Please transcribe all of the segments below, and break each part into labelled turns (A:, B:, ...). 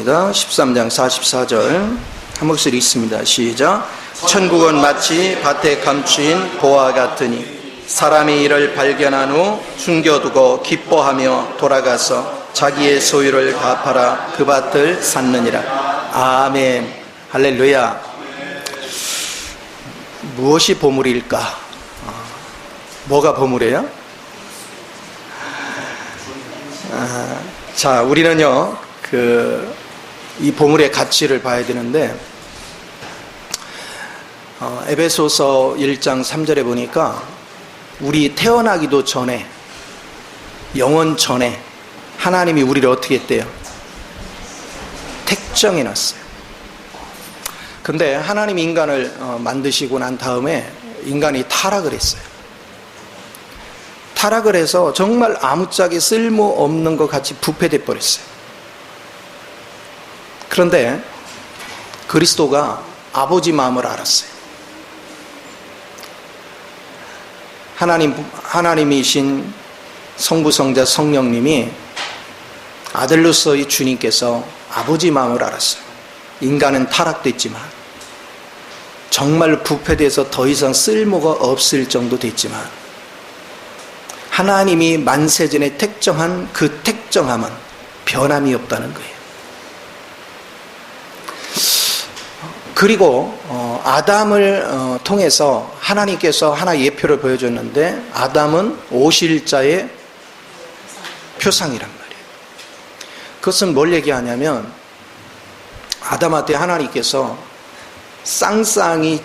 A: 읽어보겠습니다. 13장 44절 한 목소리 읽습니다. 시작. 천국은 마치 밭에 감추인 보화 같으니 사람이 이를 발견한 후 숨겨두고 기뻐하며 돌아가서 자기의 소유를 다 팔아 그 밭을 샀느니라. 아멘. 할렐루야. 무엇이 보물일까? 뭐가 보물이에요? 자, 우리는요, 이 보물의 가치를 봐야 되는데, 에베소서 1장 3절에 보니까, 우리 태어나기도 전에, 영원 전에, 하나님이 우리를 어떻게 했대요? 택정해 놨어요. 근데 하나님이 인간을 만드시고 난 다음에, 인간이 타락을 했어요. 타락을 해서 정말 아무짝에 쓸모없는 것 같이 부패돼 버렸어요. 그런데 그리스도가 아버지 마음을 알았어요. 하나님이신 성부, 성자, 성령님이 아들로서의 주님께서 아버지 마음을 알았어요. 인간은 타락됐지만, 정말 부패돼서 더 이상 쓸모가 없을 정도 됐지만, 하나님이 만세전에 택정한 그 택정함은 변함이 없다는 거예요. 그리고 아담을 통해서 하나님께서 하나 예표를 보여줬는데, 아담은 오실 자의 표상이란 말이에요. 그것은 뭘 얘기하냐면, 아담한테 하나님께서 쌍쌍이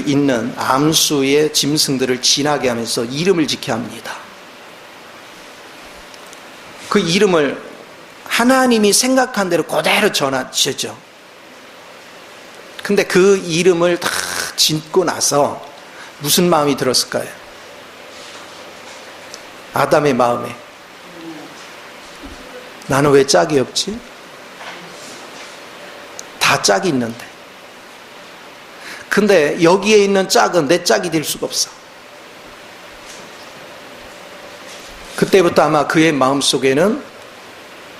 A: 있는 암수의 짐승들을 지나게 하면서 이름을 지켜야 합니다. 그 이름을 하나님이 생각한 대로 그대로 전하셨죠. 근데 그 이름을 다 짓고 나서 무슨 마음이 들었을까요? 아담의 마음에, 나는 왜 짝이 없지? 다 짝이 있는데. 근데 여기에 있는 짝은 내 짝이 될 수가 없어. 그때부터 아마 그의 마음속에는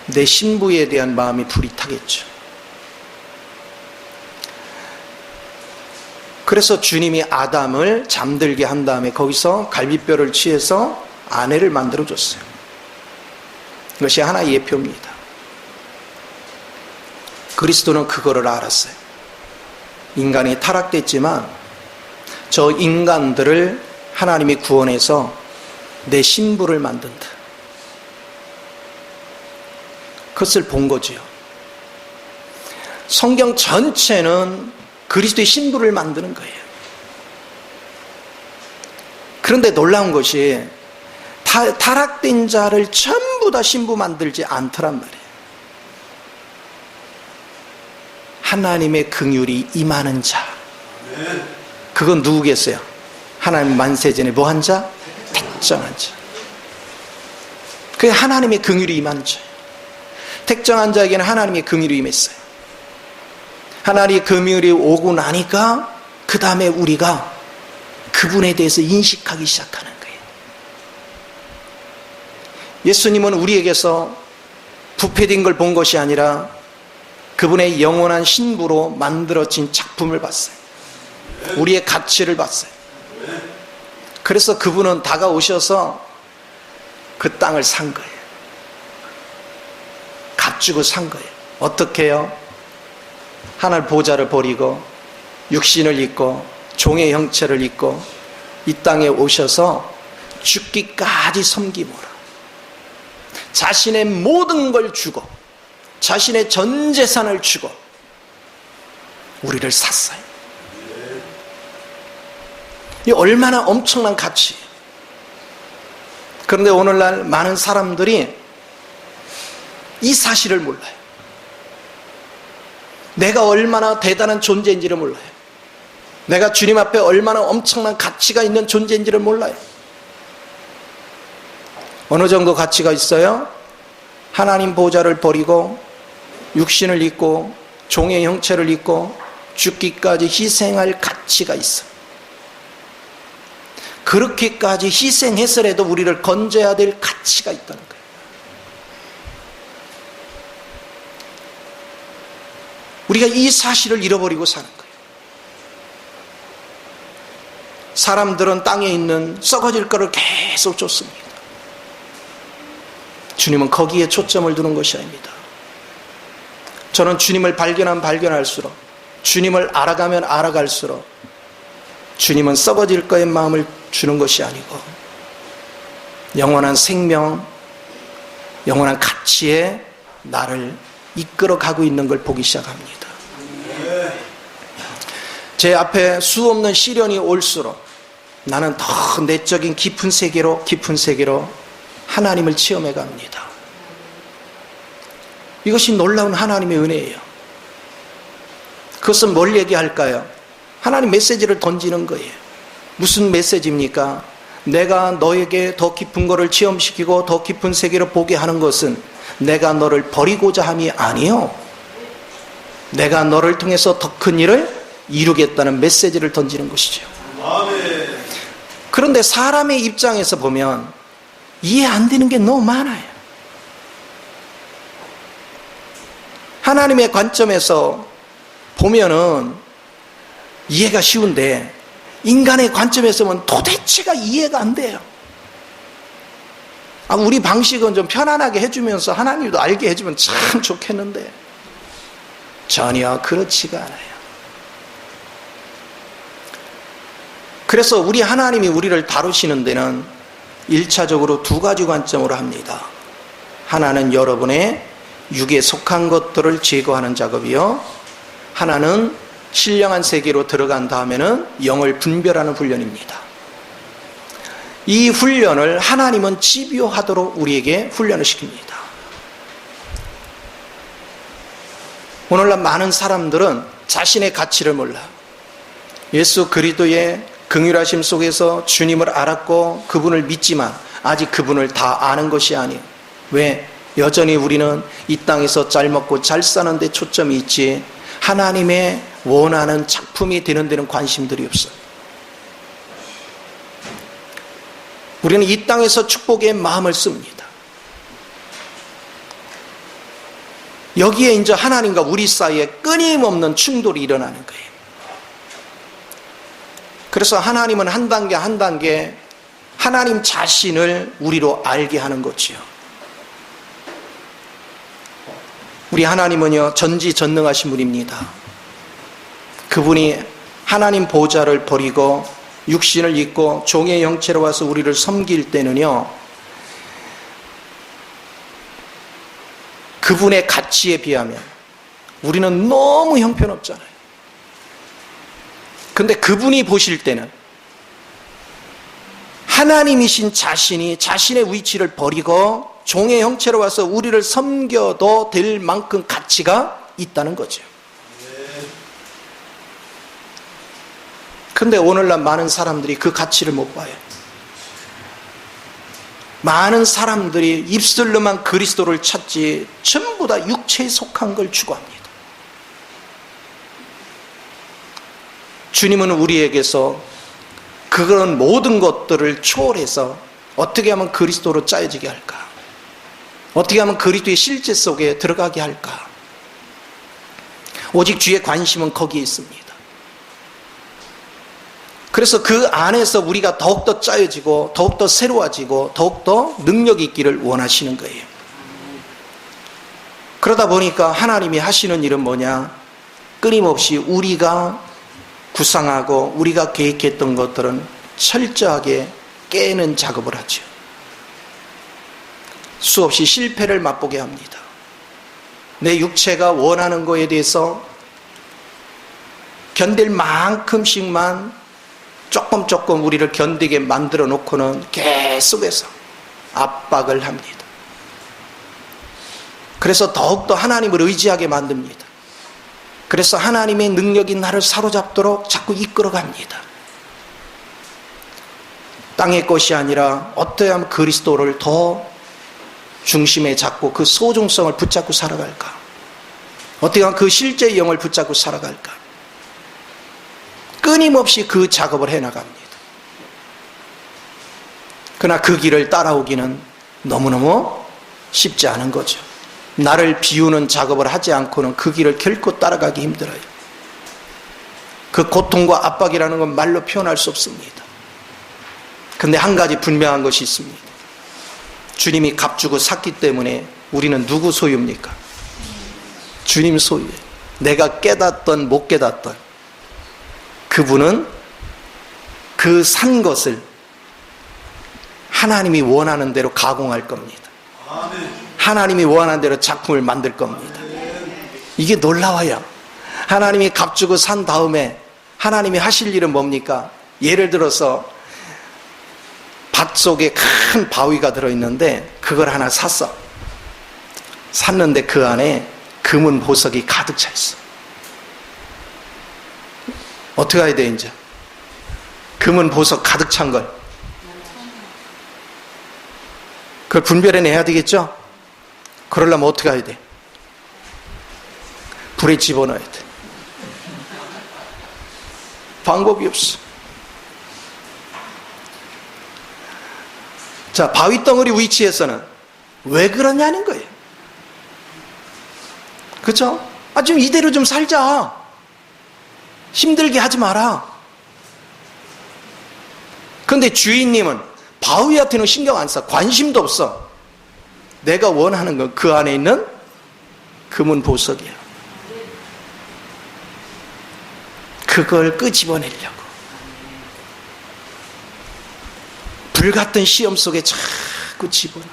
A: 내 신부에 대한 마음이 불이 타겠죠. 그래서 주님이 아담을 잠들게 한 다음에 거기서 갈비뼈를 취해서 아내를 만들어줬어요. 이것이 하나의 예표입니다. 그리스도는 그거를 알았어요. 인간이 타락됐지만 저 인간들을 하나님이 구원해서 내 신부를 만든다. 그것을 본 거지요. 성경 전체는 그리스도의 신부를 만드는 거예요. 그런데 놀라운 것이 타락된 자를 전부 다 신부 만들지 않더란 말이에요. 하나님의 긍휼이 임하는 자. 그건 누구겠어요? 하나님 만세전에 뭐한 자? 택정한 자. 그게 하나님의 긍휼이 임한 자. 택정한 자에게는 하나님의 긍휼이 임했어요. 하나님의 긍휼이 오고 나니까 그 다음에 우리가 그분에 대해서 인식하기 시작하는 거예요. 예수님은 우리에게서 부패된 걸 본 것이 아니라 그분의 영원한 신부로 만들어진 작품을 봤어요. 우리의 가치를 봤어요. 그래서 그분은 다가오셔서 그 땅을 산 거예요. 값 주고 산 거예요. 어떻게 해요? 하늘 보좌를 버리고 육신을 입고 종의 형체를 입고 이 땅에 오셔서 죽기까지 섬김으로 자신의 모든 걸 주고 자신의 전 재산을 주고 우리를 샀어요. 이 얼마나 엄청난 가치예요. 그런데 오늘날 많은 사람들이 이 사실을 몰라요. 내가 얼마나 대단한 존재인지를 몰라요. 내가 주님 앞에 얼마나 엄청난 가치가 있는 존재인지를 몰라요. 어느 정도 가치가 있어요? 하나님 보좌를 버리고 육신을 입고 종의 형체를 입고 죽기까지 희생할 가치가 있어. 그렇게까지 희생해서라도 우리를 건져야 될 가치가 있다는 거예요. 우리가 이 사실을 잃어버리고 사는 거예요. 사람들은 땅에 있는 썩어질 거를 계속 쫓습니다. 주님은 거기에 초점을 두는 것이 아닙니다. 저는 주님을 발견하면 발견할수록, 주님을 알아가면 알아갈수록 주님은 썩어질 거에 마음을 주는 것이 아니고 영원한 생명, 영원한 가치에 나를 이끌어가고 있는 걸 보기 시작합니다. 제 앞에 수없는 시련이 올수록 나는 더 내적인 깊은 세계로 하나님을 체험해 갑니다. 이것이 놀라운 하나님의 은혜예요. 그것은 뭘 얘기할까요? 하나님 메시지를 던지는 거예요. 무슨 메시지입니까? 내가 너에게 더 깊은 것을 체험시키고 더 깊은 세계를 보게 하는 것은 내가 너를 버리고자 함이 아니요, 내가 너를 통해서 더 큰 일을 이루겠다는 메시지를 던지는 것이죠. 그런데 사람의 입장에서 보면 이해 안 되는 게 너무 많아요. 하나님의 관점에서 보면은 이해가 쉬운데 인간의 관점에서 보면 도대체가 이해가 안 돼요. 우리 방식은 좀 편안하게 해주면서 하나님도 알게 해주면 참 좋겠는데 전혀 그렇지가 않아요. 그래서 우리 하나님이 우리를 다루시는 데는 1차적으로 두 가지 관점으로 합니다. 하나는 여러분의 육에 속한 것들을 제거하는 작업이요, 하나는 신령한 세계로 들어간 다음에는 영을 분별하는 훈련입니다. 이 훈련을 하나님은 집요하도록 우리에게 훈련을 시킵니다. 오늘날 많은 사람들은 자신의 가치를 몰라. 예수 그리스도의 긍휼하심 속에서 주님을 알았고 그분을 믿지만 아직 그분을 다 아는 것이 아니에요. 왜? 여전히 우리는 이 땅에서 잘 먹고 잘 사는 데 초점이 있지 하나님의 원하는 작품이 되는 데는 관심들이 없어요. 우리는 이 땅에서 축복의 마음을 씁니다. 여기에 이제 하나님과 우리 사이에 끊임없는 충돌이 일어나는 거예요. 그래서 하나님은 한 단계 한 단계 하나님 자신을 우리로 알게 하는 거지요. 우리 하나님은요, 전지전능하신 분입니다. 그분이 하나님 보좌를 버리고 육신을 입고 종의 형체로 와서 우리를 섬길 때는요, 그분의 가치에 비하면 우리는 너무 형편없잖아요. 근데 그분이 보실 때는 하나님이신 자신이 자신의 위치를 버리고 종의 형체로 와서 우리를 섬겨도 될 만큼 가치가 있다는 거죠. 근데 오늘날 많은 사람들이 그 가치를 못 봐요. 많은 사람들이 입술로만 그리스도를 찾지 전부 다 육체에 속한 걸 추구합니다. 주님은 우리에게서 그런 모든 것들을 초월해서 어떻게 하면 그리스도로 짜여지게 할까? 어떻게 하면 그리스도의 실제 속에 들어가게 할까? 오직 주의 관심은 거기에 있습니다. 그래서 그 안에서 우리가 더욱더 짜여지고 더욱더 새로워지고 더욱더 능력이 있기를 원하시는 거예요. 그러다 보니까 하나님이 하시는 일은 뭐냐? 끊임없이 우리가 구상하고 우리가 계획했던 것들은 철저하게 깨는 작업을 하죠. 수없이 실패를 맛보게 합니다. 내 육체가 원하는 것에 대해서 견딜 만큼씩만 조금 우리를 견디게 만들어 놓고는 계속해서 압박을 합니다. 그래서 더욱더 하나님을 의지하게 만듭니다. 그래서 하나님의 능력이 나를 사로잡도록 자꾸 이끌어갑니다. 땅의 것이 아니라 어떻게 하면 그리스도를 더 중심에 잡고 그 소중성을 붙잡고 살아갈까? 어떻게 하면 그 실제의 영을 붙잡고 살아갈까? 끊임없이 그 작업을 해나갑니다. 그러나 그 길을 따라오기는 너무너무 쉽지 않은 거죠. 나를 비우는 작업을 하지 않고는 그 길을 결코 따라가기 힘들어요. 그 고통과 압박이라는 건 말로 표현할 수 없습니다. 근데 한 가지 분명한 것이 있습니다. 주님이 값주고 샀기 때문에 우리는 누구 소유입니까? 주님 소유예요. 내가 깨닫던 못 깨닫던 그분은 그 산 것을 하나님이 원하는 대로 가공할 겁니다. 하나님이 원하는 대로 작품을 만들 겁니다. 이게 놀라워요. 하나님이 값주고 산 다음에 하나님이 하실 일은 뭡니까? 예를 들어서 밭 속에 큰 바위가 들어있는데 그걸 하나 샀는데 그 안에 금은 보석이 가득 차 있어. 어떻게 해야 돼 이제? 금은 보석 가득 찬 걸 그걸 분별해내야 되겠죠? 그러려면 어떻게 해야 돼? 불에 집어넣어야 돼. 방법이 없어. 자, 바위 덩어리 위치에서는 왜 그러냐는 거예요. 그렇죠? 좀 이대로 좀 살자. 힘들게 하지 마라. 그런데 주인님은 바위한테는 신경 안 써. 관심도 없어. 내가 원하는 건 그 안에 있는 금은 보석이야. 그걸 끄집어내려고 불같은 시험 속에 자꾸 집어넣어.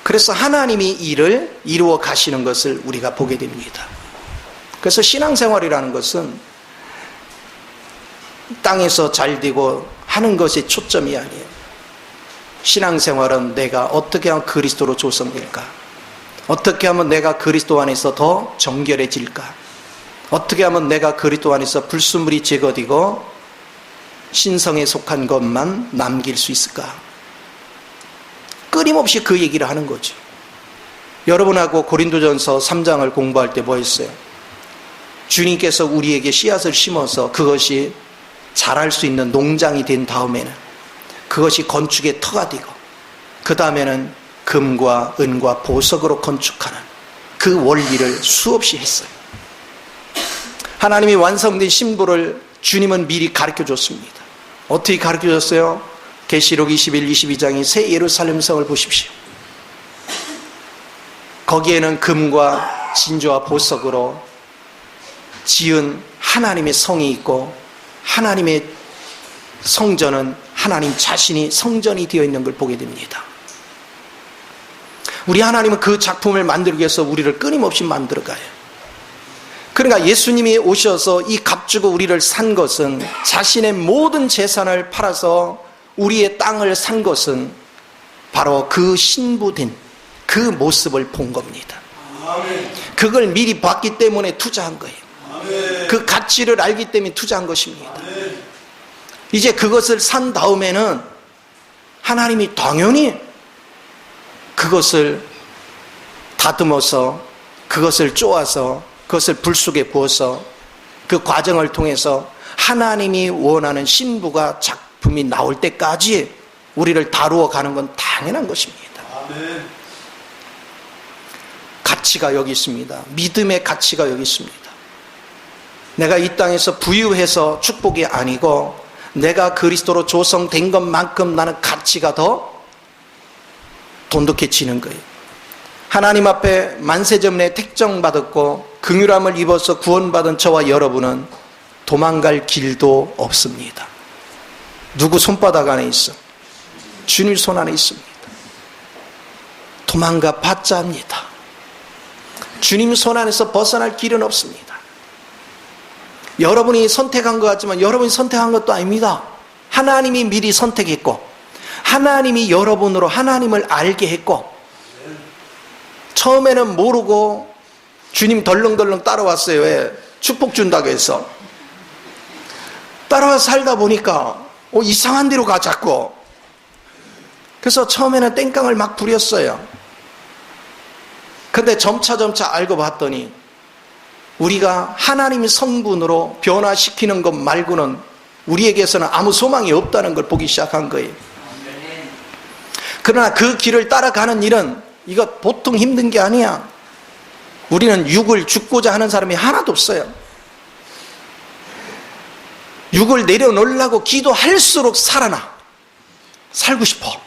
A: 그래서 하나님이 일을 이루어 가시는 것을 우리가 보게 됩니다. 그래서 신앙생활이라는 것은 땅에서 잘 되고 하는 것이 초점이 아니에요. 신앙생활은 내가 어떻게 하면 그리스도로 조성될까? 어떻게 하면 내가 그리스도 안에서 더 정결해질까? 어떻게 하면 내가 그리스도 안에서 불순물이 제거되고 신성에 속한 것만 남길 수 있을까? 끊임없이 그 얘기를 하는 거죠. 여러분하고 고린도전서 3장을 공부할 때 뭐 했어요? 주님께서 우리에게 씨앗을 심어서 그것이 자랄 수 있는 농장이 된 다음에는 그것이 건축의 터가 되고 그 다음에는 금과 은과 보석으로 건축하는 그 원리를 수없이 했어요. 하나님이 완성된 신부를 주님은 미리 가르쳐줬습니다. 어떻게 가르쳐줬어요? 계시록 21, 22장의 새 예루살렘 성을 보십시오. 거기에는 금과 진주와 보석으로 지은 하나님의 성이 있고 하나님의 성전은 하나님 자신이 성전이 되어 있는 걸 보게 됩니다. 우리 하나님은 그 작품을 만들기 위해서 우리를 끊임없이 만들어가요. 그러니까 예수님이 오셔서 이 값주고 우리를 산 것은 자신의 모든 재산을 팔아서 우리의 땅을 산 것은 바로 그 신부된 그 모습을 본 겁니다. 그걸 미리 봤기 때문에 투자한 거예요. 그 가치를 알기 때문에 투자한 것입니다. 이제 그것을 산 다음에는 하나님이 당연히 그것을 다듬어서 그것을 쪼아서 그것을 불 속에 부어서 그 과정을 통해서 하나님이 원하는 신부가 작품이 나올 때까지 우리를 다루어 가는 건 당연한 것입니다. 가치가 여기 있습니다. 믿음의 가치가 여기 있습니다. 내가 이 땅에서 부유해서 축복이 아니고 내가 그리스도로 조성된 것만큼 나는 가치가 더 돈독해지는 거예요. 하나님 앞에 만세전에 택정받았고 긍휼함을 입어서 구원받은 저와 여러분은 도망갈 길도 없습니다. 누구 손바닥 안에 있어? 주님 손 안에 있습니다. 도망가 봤자 합니다. 주님 손 안에서 벗어날 길은 없습니다. 여러분이 선택한 것 같지만 여러분이 선택한 것도 아닙니다. 하나님이 미리 선택했고 하나님이 여러분으로 하나님을 알게 했고 처음에는 모르고 주님 덜렁덜렁 따라왔어요. 왜? 축복 준다고 해서 따라와 살다 보니까 이상한 데로 가 자꾸. 그래서 처음에는 땡깡을 막 부렸어요. 근데 점차 알고 봤더니 우리가 하나님의 성분으로 변화시키는 것 말고는 우리에게서는 아무 소망이 없다는 걸 보기 시작한 거예요. 그러나 그 길을 따라가는 일은 이거 보통 힘든 게 아니야. 우리는 육을 죽고자 하는 사람이 하나도 없어요. 육을 내려놓으려고 기도할수록 살아나. 살고 싶어.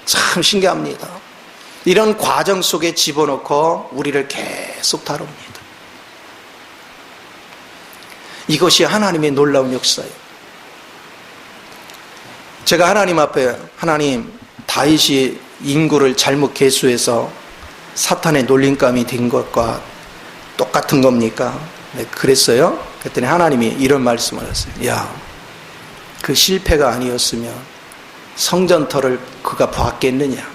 A: 참 신기합니다. 이런 과정 속에 집어넣고 우리를 계속 다룹니다. 이것이 하나님의 놀라운 역사예요. 제가 하나님 앞에, 하나님, 다윗이 인구를 잘못 계수해서 사탄의 놀림감이 된 것과 똑같은 겁니까? 네, 그랬어요. 그랬더니 하나님이 이런 말씀을 하셨어요. 야, 그 실패가 아니었으면 성전터를 그가 봤겠느냐?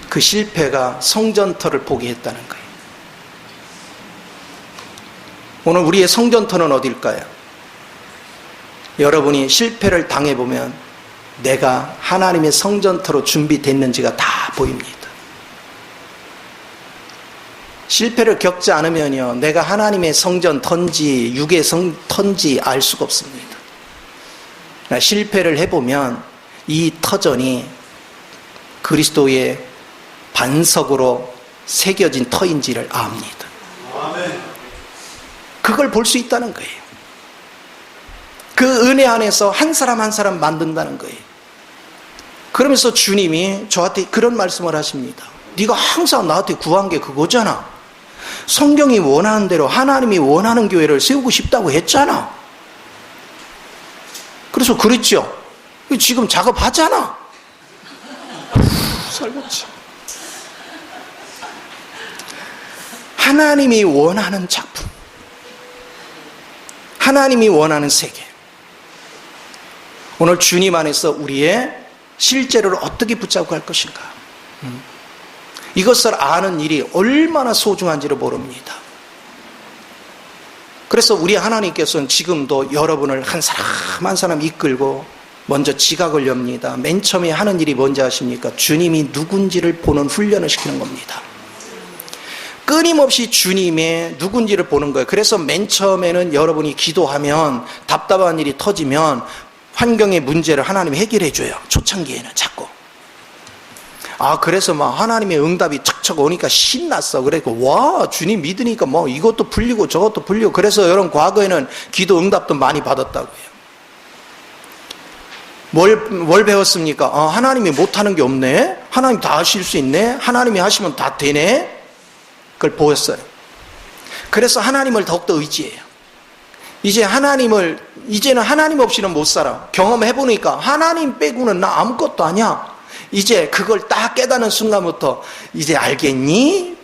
A: 그 실패가 성전터를 보게 했다는 거예요. 오늘 우리의 성전터는 어딜까요? 여러분이 실패를 당해보면 내가 하나님의 성전터로 준비됐는지가 다 보입니다. 실패를 겪지 않으면요, 내가 하나님의 성전터인지 육의 성터인지 알 수가 없습니다. 실패를 해보면 이 터전이 그리스도의 반석으로 새겨진 터인지를 압니다. 그걸 볼 수 있다는 거예요. 그 은혜 안에서 한 사람 한 사람 만든다는 거예요. 그러면서 주님이 저한테 그런 말씀을 하십니다. 네가 항상 나한테 구한 게 그거잖아. 성경이 원하는 대로 하나님이 원하는 교회를 세우고 싶다고 했잖아. 그래서 그랬죠. 지금 작업하잖아. 살겠지. 하나님이 원하는 작품, 하나님이 원하는 세계. 오늘 주님 안에서 우리의 실제로를 어떻게 붙잡고 갈 것인가. 이것을 아는 일이 얼마나 소중한지를 모릅니다. 그래서 우리 하나님께서는 지금도 여러분을 한 사람 한 사람 이끌고 먼저 지각을 엽니다. 맨 처음에 하는 일이 뭔지 아십니까? 주님이 누군지를 보는 훈련을 시키는 겁니다. 끊임없이 주님의 누군지를 보는 거예요. 그래서 맨 처음에는 여러분이 기도하면 답답한 일이 터지면 환경의 문제를 하나님이 해결해 줘요. 초창기에는 자꾸. 그래서 막 하나님의 응답이 척척 오니까 신났어. 그래서 와, 주님 믿으니까 뭐 이것도 풀리고 저것도 풀리고. 그래서 여러분 과거에는 기도 응답도 많이 받았다고요. 뭘 배웠습니까? 하나님이 못하는 게 없네. 하나님 다 하실 수 있네. 하나님이 하시면 다 되네. 그걸 보였어요. 그래서 하나님을 더욱더 의지해요. 이제는 하나님 없이는 못 살아. 경험해보니까 하나님 빼고는 나 아무것도 아니야. 이제 그걸 딱 깨닫는 순간부터 이제 알겠니?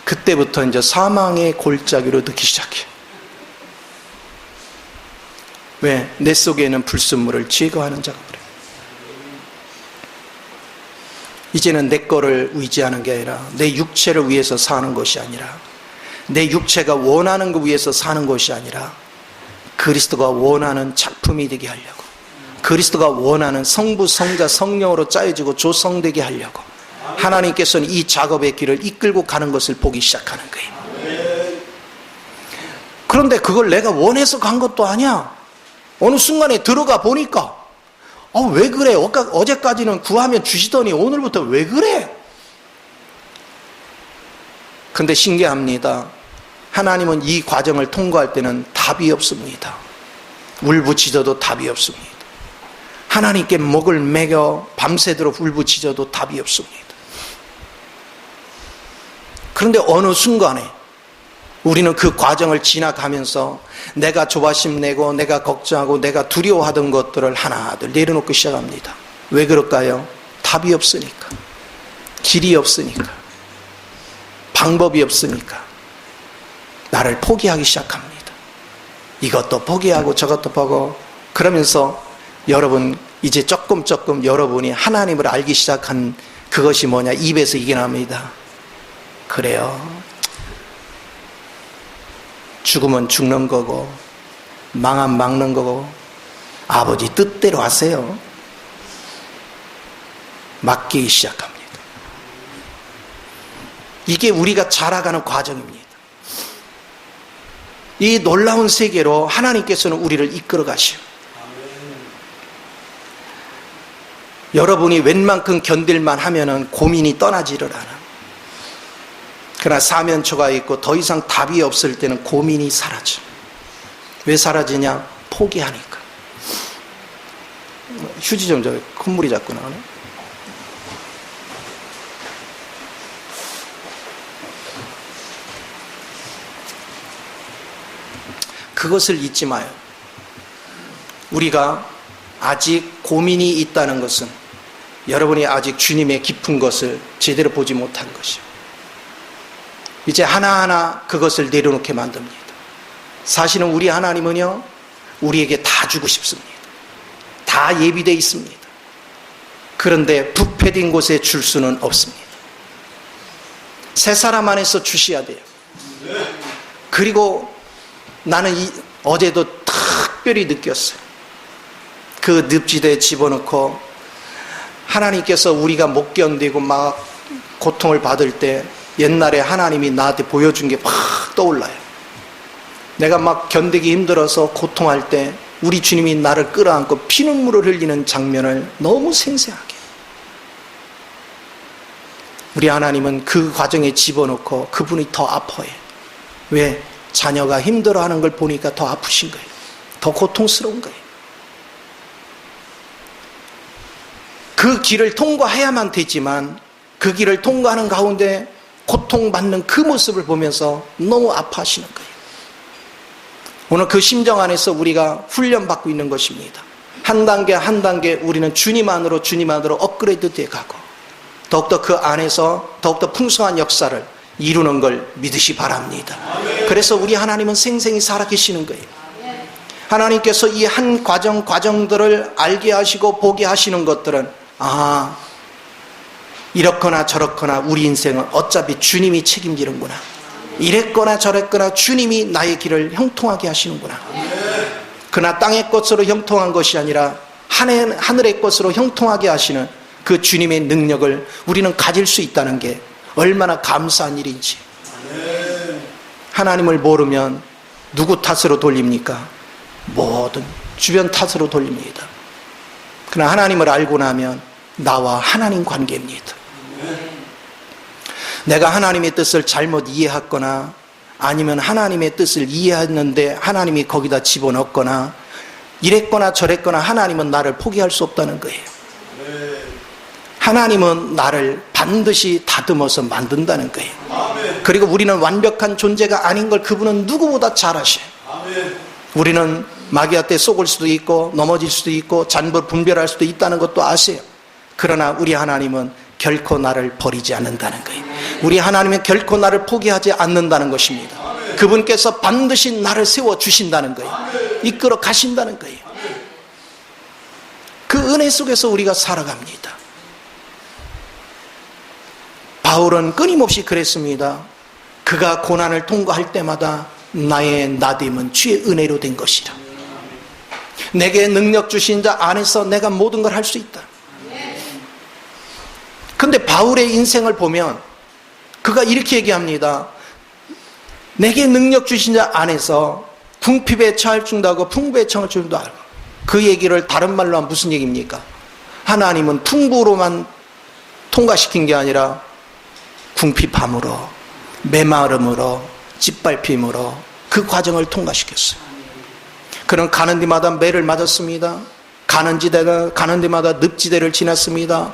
A: 그때부터 이제 사망의 골짜기로 듣기 시작해. 왜? 내 속에는 불순물을 제거하는 작업을 해요. 이제는 내 거를 의지하는 게 아니라 내 육체를 위해서 사는 것이 아니라 내 육체가 원하는 것 위해서 사는 것이 아니라 그리스도가 원하는 작품이 되게 하려고, 그리스도가 원하는 성부, 성자, 성령으로 짜여지고 조성되게 하려고 하나님께서는 이 작업의 길을 이끌고 가는 것을 보기 시작하는 거예요. 그런데 그걸 내가 원해서 간 것도 아니야. 어느 순간에 들어가 보니까 왜 그래? 어제까지는 구하면 주시더니 오늘부터 왜 그래? 근데 신기합니다. 하나님은 이 과정을 통과할 때는 답이 없습니다. 울부짖어도 답이 없습니다. 하나님께 목을 매겨 밤새도록 울부짖어도 답이 없습니다. 그런데 어느 순간에 우리는 그 과정을 지나가면서 내가 조바심 내고 내가 걱정하고 내가 두려워하던 것들을 하나둘 내려놓기 시작합니다. 왜 그럴까요? 답이 없으니까, 길이 없으니까, 방법이 없으니까 나를 포기하기 시작합니다. 이것도 포기하고 저것도 포기하고. 그러면서 여러분 이제 조금 여러분이 하나님을 알기 시작한 그것이 뭐냐? 입에서 이게 나옵니다. 그래요, 죽으면 죽는 거고 망하면 막는 거고 아버지 뜻대로 하세요. 맡기기 시작합니다. 이게 우리가 자라가는 과정입니다. 이 놀라운 세계로 하나님께서는 우리를 이끌어 가시오. 여러분이 웬만큼 견딜만 하면은 고민이 떠나지를 않아. 그러나 사면초가 있고 더 이상 답이 없을 때는 고민이 사라져. 왜 사라지냐? 포기하니까. 휴지 좀 줘. 콧물이 자꾸 나오네. 그것을 잊지 마요. 우리가 아직 고민이 있다는 것은 여러분이 아직 주님의 깊은 것을 제대로 보지 못한 것이요. 이제 하나하나 그것을 내려놓게 만듭니다. 사실은 우리 하나님은요, 우리에게 다 주고 싶습니다. 다 예비되어 있습니다. 그런데 부패된 곳에 줄 수는 없습니다. 세 사람 안에서 주셔야 돼요. 그리고 나는 어제도 특별히 느꼈어요. 그 늪지대에 집어넣고 하나님께서 우리가 못 견디고 막 고통을 받을 때 옛날에 하나님이 나한테 보여준 게 확 떠올라요. 내가 막 견디기 힘들어서 고통할 때 우리 주님이 나를 끌어안고 피눈물을 흘리는 장면을 너무 생생하게. 우리 하나님은 그 과정에 집어넣고 그분이 더 아파해요. 왜? 자녀가 힘들어하는 걸 보니까 더 아프신 거예요. 더 고통스러운 거예요. 그 길을 통과해야만 되지만 그 길을 통과하는 가운데 고통받는 그 모습을 보면서 너무 아파하시는 거예요. 오늘 그 심정 안에서 우리가 훈련받고 있는 것입니다. 한 단계 한 단계 우리는 주님 안으로 업그레이드 돼 가고 더욱더 그 안에서 더욱더 풍성한 역사를 이루는 걸 믿으시 바랍니다. 그래서 우리 하나님은 생생히 살아계시는 거예요. 하나님께서 이 한 과정들을 알게 하시고 보게 하시는 것들은 이렇거나 저렇거나 우리 인생은 어차피 주님이 책임지는구나. 이랬거나 저랬거나 주님이 나의 길을 형통하게 하시는구나. 그러나 땅의 것으로 형통한 것이 아니라 하늘의 것으로 형통하게 하시는 그 주님의 능력을 우리는 가질 수 있다는 게 얼마나 감사한 일인지. 하나님을 모르면 누구 탓으로 돌립니까? 모든 주변 탓으로 돌립니다. 그러나 하나님을 알고 나면 나와 하나님 관계입니다. 내가 하나님의 뜻을 잘못 이해했거나 아니면 하나님의 뜻을 이해했는데 하나님이 거기다 집어넣거나 이랬거나 저랬거나 하나님은 나를 포기할 수 없다는 거예요. 하나님은 나를 반드시 다듬어서 만든다는 거예요. 그리고 우리는 완벽한 존재가 아닌 걸 그분은 누구보다 잘 아셔요. 우리는 마귀아 때 속을 수도 있고 넘어질 수도 있고 잔불 분별할 수도 있다는 것도 아세요. 그러나 우리 하나님은 결코 나를 버리지 않는다는 거예요. 우리 하나님은 결코 나를 포기하지 않는다는 것입니다. 그분께서 반드시 나를 세워주신다는 거예요. 이끌어 가신다는 거예요. 그 은혜 속에서 우리가 살아갑니다. 바울은 끊임없이 그랬습니다. 그가 고난을 통과할 때마다 나의 나됨은 주의 은혜로 된 것이라. 내게 능력 주신 자 안에서 내가 모든 걸 할 수 있다. 근데 바울의 인생을 보면 그가 이렇게 얘기합니다. 내게 능력 주신 자 안에서 궁핍에 처할 줄도 알고 풍부에 처할 줄도 알고. 그 얘기를 다른 말로 하면 무슨 얘기입니까? 하나님은 풍부로만 통과시킨 게 아니라 궁핍함으로, 메마름으로, 짓밟힘으로 그 과정을 통과시켰어요. 그는 가는 데마다 매를 맞았습니다. 가는 데마다 늪지대를 지났습니다.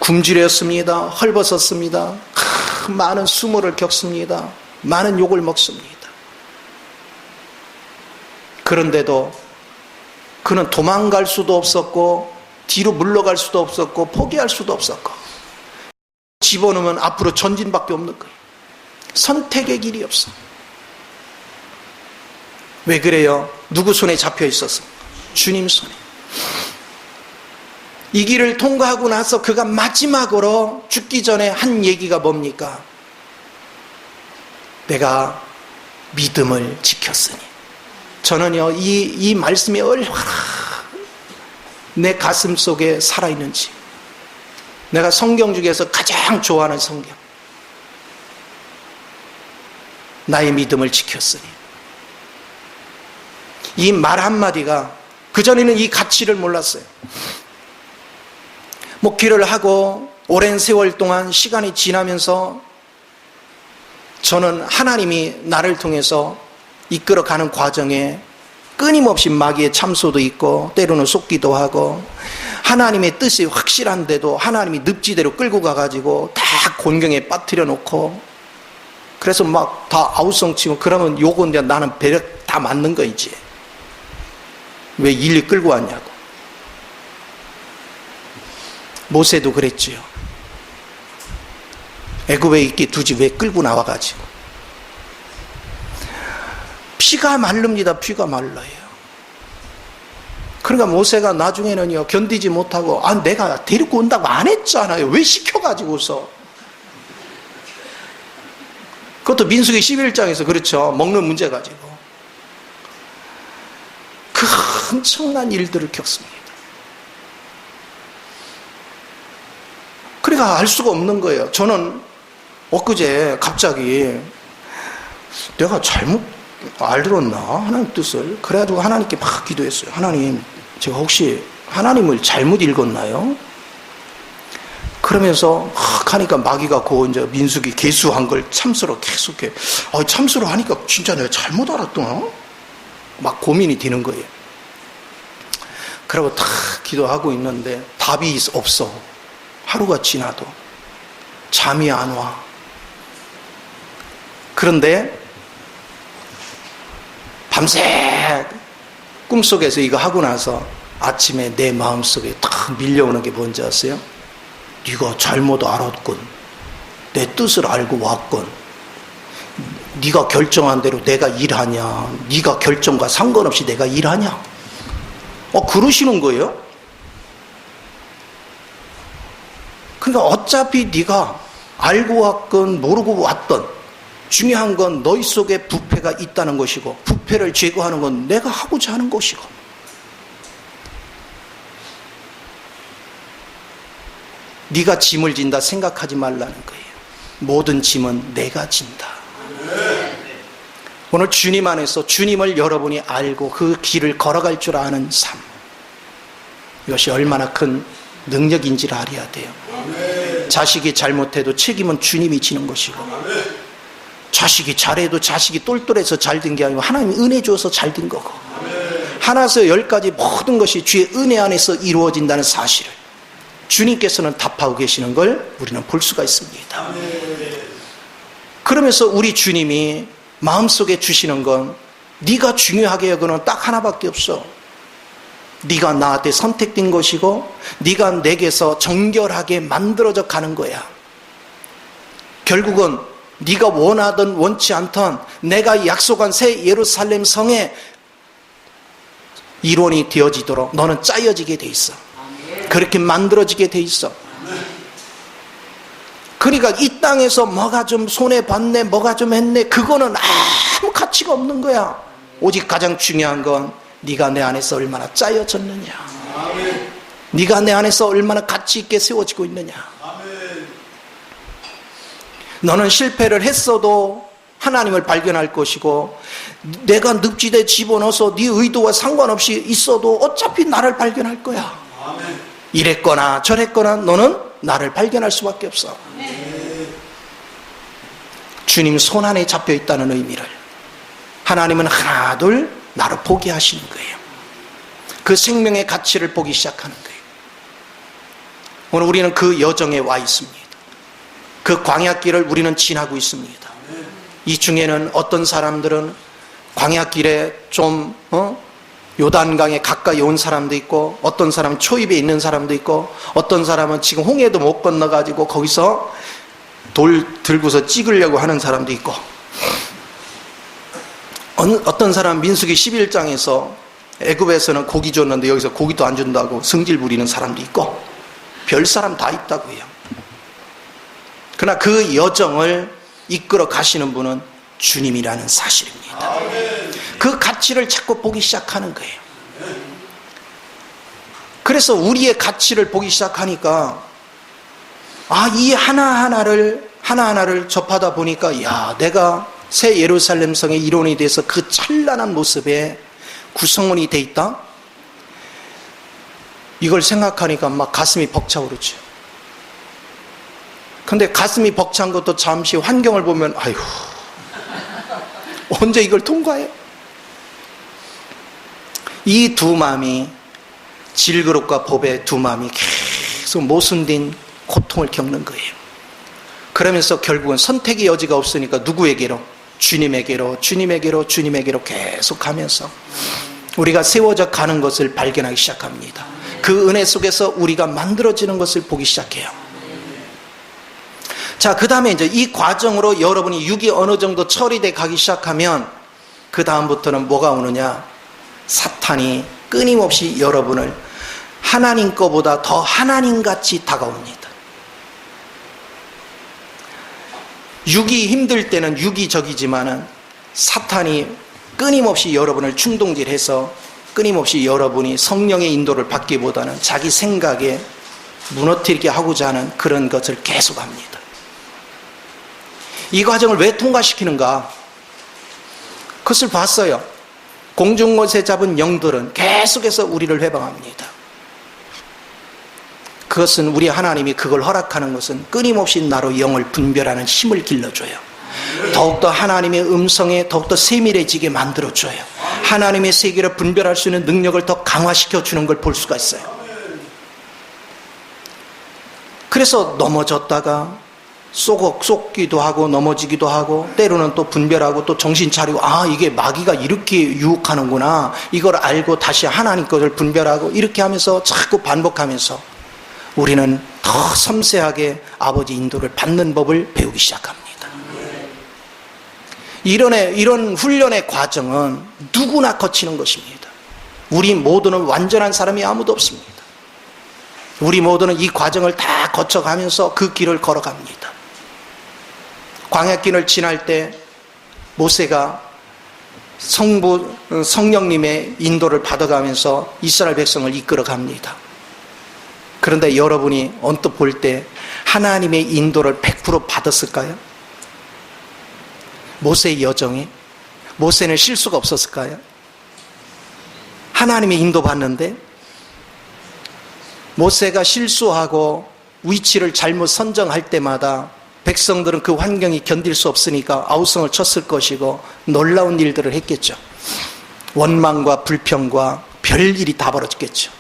A: 굶주렸습니다. 헐벗었습니다. 많은 수모를 겪습니다. 많은 욕을 먹습니다. 그런데도 그는 도망갈 수도 없었고 뒤로 물러갈 수도 없었고 포기할 수도 없었고 집어넣으면 앞으로 전진밖에 없는 거예요. 선택의 길이 없어. 왜 그래요? 누구 손에 잡혀 있어서? 주님 손에. 이 길을 통과하고 나서 그가 마지막으로 죽기 전에 한 얘기가 뭡니까? 내가 믿음을 지켰으니. 저는요 이 말씀이 얼마나 내 가슴 속에 살아있는지. 내가 성경 중에서 가장 좋아하는 성경. 나의 믿음을 지켰으니. 이 말 한마디가 그전에는 이 가치를 몰랐어요. 목회를 하고 오랜 세월 동안 시간이 지나면서 저는 하나님이 나를 통해서 이끌어가는 과정에 끊임없이 마귀의 참소도 있고 때로는 속기도 하고 하나님의 뜻이 확실한데도 하나님이 늪지대로 끌고 가가지고 다 곤경에 빠뜨려 놓고 그래서 막 다 아우성치고 그러면 요건 나는 배려 다 맞는 거이지. 왜 일리 끌고 왔냐고. 모세도 그랬지요. 애굽에 있게 두지 왜 끌고 나와가지고. 피가 마릅니다. 피가 말라요. 그러니까 모세가 나중에는요 견디지 못하고 내가 데리고 온다고 안 했잖아요. 왜 시켜가지고서. 그것도 민수기 11장에서 그렇죠. 먹는 문제 가지고. 그 엄청난 일들을 겪습니다. 그러니까 알 수가 없는 거예요. 저는 엊그제 갑자기 내가 잘못 알들었나? 하나님 뜻을. 그래가지고 하나님께 막 기도했어요. 하나님, 제가 혹시 하나님을 잘못 읽었나요? 그러면서 막 하니까 마귀가 이제 민수기 개수한 걸 참수로 계속해. 참수로 하니까 진짜 내가 잘못 알았더나? 막 고민이 되는 거예요. 그러고 다 기도하고 있는데 답이 없어. 하루가 지나도 잠이 안 와. 그런데 밤새 꿈속에서 이거 하고 나서 아침에 내 마음속에 딱 밀려오는 게 뭔지 아세요? 네가 잘못 알았군. 내 뜻을 알고 왔군. 네가 결정한 대로 내가 일하냐. 네가 결정과 상관없이 내가 일하냐. 그러시는 거예요. 그러니까 어차피 네가 알고 왔건 모르고 왔던 중요한 건 너희 속에 부패가 있다는 것이고 부패를 제거하는 건 내가 하고자 하는 것이고 네가 짐을 진다 생각하지 말라는 거예요. 모든 짐은 내가 진다. 오늘 주님 안에서 주님을 여러분이 알고 그 길을 걸어갈 줄 아는 삶, 이것이 얼마나 큰 능력인지를 알아야 돼요. 자식이 잘못해도 책임은 주님이 지는 것이고 자식이 잘해도 자식이 똘똘해서 잘 된 게 아니고 하나님이 은혜 주어서 잘 된 거고 하나에서 열까지 모든 것이 주의 은혜 안에서 이루어진다는 사실을 주님께서는 답하고 계시는 걸 우리는 볼 수가 있습니다. 그러면서 우리 주님이 마음속에 주시는 건 네가 중요하게 여기는 딱 하나밖에 없어. 네가 나한테 선택된 것이고 네가 내게서 정결하게 만들어져 가는 거야. 결국은 네가 원하든 원치 않던 내가 약속한 새 예루살렘 성의 일원이 되어지도록 너는 짜여지게 돼 있어. 그렇게 만들어지게 돼 있어. 그러니까 이 땅에서 뭐가 좀 손해봤네, 뭐가 좀 했네, 그거는 아무 가치가 없는 거야. 오직 가장 중요한 건 네가 내 안에서 얼마나 짜여졌느냐, 네가 내 안에서 얼마나 가치 있게 세워지고 있느냐. 너는 실패를 했어도 하나님을 발견할 것이고 내가 늪지대에 집어넣어서 네 의도와 상관없이 있어도 어차피 나를 발견할 거야. 이랬거나 저랬거나 너는 나를 발견할 수밖에 없어. 주님 손 안에 잡혀 있다는 의미를 하나님은 하나 둘 나를 보게 하시는 거예요. 그 생명의 가치를 보기 시작하는 거예요. 오늘 우리는 그 여정에 와 있습니다. 그 광야길을 우리는 지나고 있습니다. 이 중에는 어떤 사람들은 광야길에 좀 요단강에 가까이 온 사람도 있고 어떤 사람은 초입에 있는 사람도 있고 어떤 사람은 지금 홍해도 못 건너가지고 거기서 돌 들고서 찍으려고 하는 사람도 있고 어떤 사람은 민수기 11장에서 애굽에서는 고기 줬는데 여기서 고기도 안 준다고 성질 부리는 사람도 있고 별 사람 다 있다고요. 그러나 그 여정을 이끌어 가시는 분은 주님이라는 사실입니다. 그 가치를 자꾸 보기 시작하는 거예요. 그래서 우리의 가치를 보기 시작하니까 이 하나하나를 접하다 보니까 내가 새 예루살렘 성의 일원이 돼서 그 찬란한 모습에 구성원이 돼 있다. 이걸 생각하니까 막 가슴이 벅차오르죠. 근데 가슴이 벅찬 것도 잠시 환경을 보면 아휴, 언제 이걸 통과해? 이 두 마음이, 질그릇과 법의 두 마음이 계속 모순된 고통을 겪는 거예요. 그러면서 결국은 선택의 여지가 없으니까 누구에게로? 주님에게로, 주님에게로, 주님에게로 계속 가면서 우리가 세워져 가는 것을 발견하기 시작합니다. 그 은혜 속에서 우리가 만들어지는 것을 보기 시작해요. 자, 그 다음에 이제 이 과정으로 여러분이 육이 어느 정도 처리돼 가기 시작하면 그 다음부터는 뭐가 오느냐? 사탄이 끊임없이 여러분을 하나님 거보다 더 하나님같이 다가옵니다. 육이 힘들 때는 육이적이지만은 사탄이 끊임없이 여러분을 충동질해서 끊임없이 여러분이 성령의 인도를 받기보다는 자기 생각에 무너뜨리게 하고자 하는 그런 것을 계속합니다. 이 과정을 왜 통과시키는가? 그것을 봤어요. 공중못에 잡은 영들은 계속해서 우리를 회방합니다. 그것은 우리 하나님이 그걸 허락하는 것은 끊임없이 나로 영을 분별하는 힘을 길러줘요. 더욱더 하나님의 음성에 더욱더 세밀해지게 만들어줘요. 하나님의 세계를 분별할 수 있는 능력을 더 강화시켜주는 걸 볼 수가 있어요. 그래서 넘어졌다가 쏟기도 하고 넘어지기도 하고 때로는 또 분별하고 또 정신 차리고 아, 이게 마귀가 이렇게 유혹하는구나, 이걸 알고 다시 하나님 것을 분별하고 이렇게 하면서 자꾸 반복하면서 우리는 더 섬세하게 아버지 인도를 받는 법을 배우기 시작합니다. 이런 훈련의 과정은 누구나 거치는 것입니다. 우리 모두는 완전한 사람이 아무도 없습니다. 우리 모두는 이 과정을 다 거쳐가면서 그 길을 걸어갑니다. 광야길을 지날 때 모세가 성령님의 인도를 받아가면서 이스라엘 백성을 이끌어갑니다. 그런데 여러분이 언뜻 볼 때 하나님의 인도를 100% 받았을까요? 모세의 여정에 모세는 실수가 없었을까요? 하나님의 인도 받는데 모세가 실수하고 위치를 잘못 선정할 때마다 백성들은 그 환경이 견딜 수 없으니까 아우성을 쳤을 것이고 놀라운 일들을 했겠죠. 원망과 불평과 별일이 다 벌어졌겠죠.